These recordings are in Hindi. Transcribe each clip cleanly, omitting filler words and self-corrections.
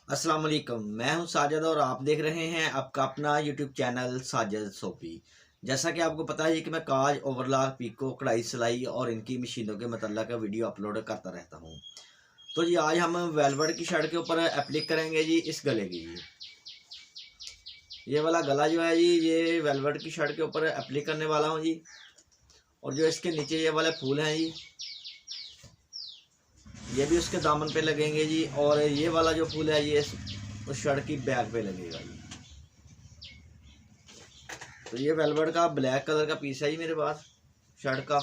अस्सलाम वालेकुम। मैं हूं साजिद और आप देख रहे हैं आपका अपना यूट्यूब चैनल साजिद सोपी। जैसा कि आपको पता है कि मैं काज, ओवरलॉक, पीको, कढ़ाई, सिलाई और इनकी मशीनों के मतलब का वीडियो अपलोड करता रहता हूं। तो जी आज हम वेलवेट की शर्ट के ऊपर एप्लिक करेंगे जी इस गले की। ये वाला गला जो है जी, ये वेलवेट की शर्ट के ऊपर एप्लिक करने वाला हूँ जी। और जो इसके नीचे ये वाले फूल हैं जी, ये भी उसके दामन पे लगेंगे जी। और ये वाला जो फूल है ये उस शर्ट की बैक पे लगेगा जी। तो ये वेलवेट का ब्लैक कलर का पीस है जी मेरे पास शर्ट का।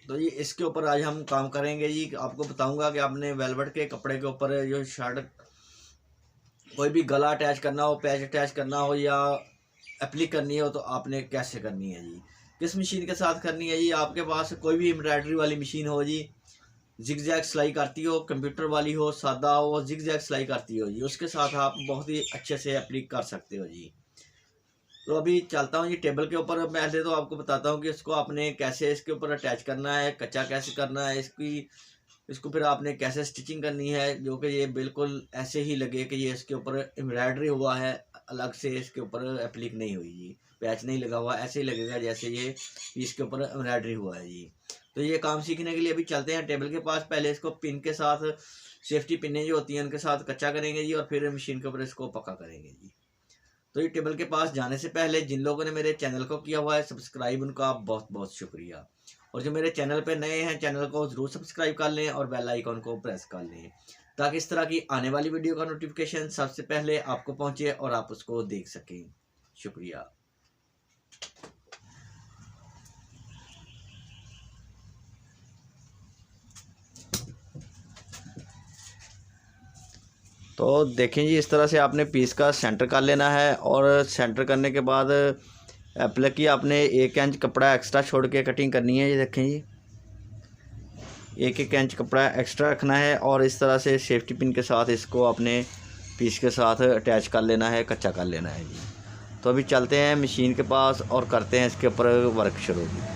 तो ये इसके ऊपर आज हम काम करेंगे जी। आपको बताऊंगा कि आपने वेलवेट के कपड़े के ऊपर जो शर्ट कोई भी गला अटैच करना हो, पैच अटैच करना हो या एप्लिक करनी हो तो आपने कैसे करनी है जी, किस मशीन के साथ करनी है जी। आपके पास कोई भी एम्ब्रॉयडरी वाली मशीन हो जी, जिग जैग सिलाई करती हो, कंप्यूटर वाली हो, सादा हो, जिग जैग सिलाई करती हो जी, उसके साथ आप बहुत ही अच्छे से एप्लिक कर सकते हो जी। तो अभी चलता हूँ ये टेबल के ऊपर। पहले तो आपको बताता हूँ कि इसको आपने कैसे इसके ऊपर अटैच करना है, कच्चा कैसे करना है इसको फिर आपने कैसे स्टिचिंग करनी है, जो कि ये बिल्कुल ऐसे ही लगे कि ये इसके ऊपर एम्ब्रॉयडरी हुआ है, अलग से इसके ऊपर एप्लिक नहीं हुई जी, पैच नहीं लगा हुआ, ऐसे ही लगेगा जैसे ये इसके ऊपर एम्ब्रॉयडरी हुआ है जी। तो ये काम सीखने के लिए अभी चलते हैं टेबल के पास। पहले इसको पिन के साथ, सेफ्टी पिनें जो होती हैं उनके साथ कच्चा करेंगे जी, और फिर मशीन के ऊपर इसको पक्का करेंगे जी। तो ये टेबल के पास जाने से पहले जिन लोगों ने मेरे चैनल को किया हुआ है सब्सक्राइब, उनका बहुत बहुत शुक्रिया। और जो मेरे चैनल पे नए हैं, चैनल को ज़रूर सब्सक्राइब कर लें और बेल आइकन को प्रेस कर लें, ताकि इस तरह की आने वाली वीडियो का नोटिफिकेशन सबसे पहले आपको पहुंचे और आप उसको देख सकें। शुक्रिया। तो देखें जी, इस तरह से आपने पीस का सेंटर कर लेना है और सेंटर करने के बाद एप्लिक की आपने 1 इंच कपड़ा एक्स्ट्रा छोड़ के कटिंग करनी है। ये देखें जी, 1 इंच कपड़ा एक्स्ट्रा रखना है और इस तरह से सेफ्टी पिन के साथ इसको अपने पीस के साथ अटैच कर लेना है, कच्चा कर लेना है जी। तो अभी चलते हैं मशीन के पास और करते हैं इसके ऊपर वर्क शुरू जी।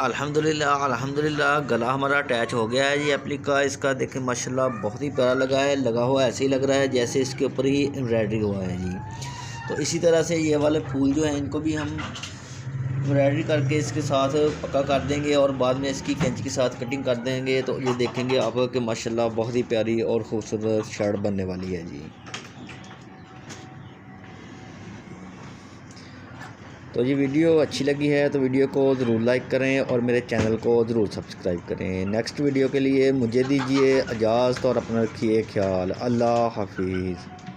अल्हम्दुलिल्लाह गला हमारा अटैच हो गया है जी एप्लिक का। इसका देखें माशाल्लाह बहुत ही प्यारा लगा है, लगा हुआ ऐसे ही लग रहा है जैसे इसके ऊपर ही एम्ब्रॉयडरी हुआ है जी। तो इसी तरह से ये वाले फूल जो हैं इनको भी हम एम्ब्रॉयडरी करके इसके साथ पक्का कर देंगे और बाद में इसकी कैंची के साथ कटिंग कर देंगे। तो ये देखेंगे आप कि माशाल्लाह बहुत ही प्यारी और ख़ूबसूरत शर्ट बनने वाली है जी। तो ये वीडियो अच्छी लगी है तो वीडियो को ज़रूर लाइक करें और मेरे चैनल को ज़रूर सब्सक्राइब करें। नेक्स्ट वीडियो के लिए मुझे दीजिए इजाज़त और अपना रखिए ख्याल। अल्लाह हाफिज़।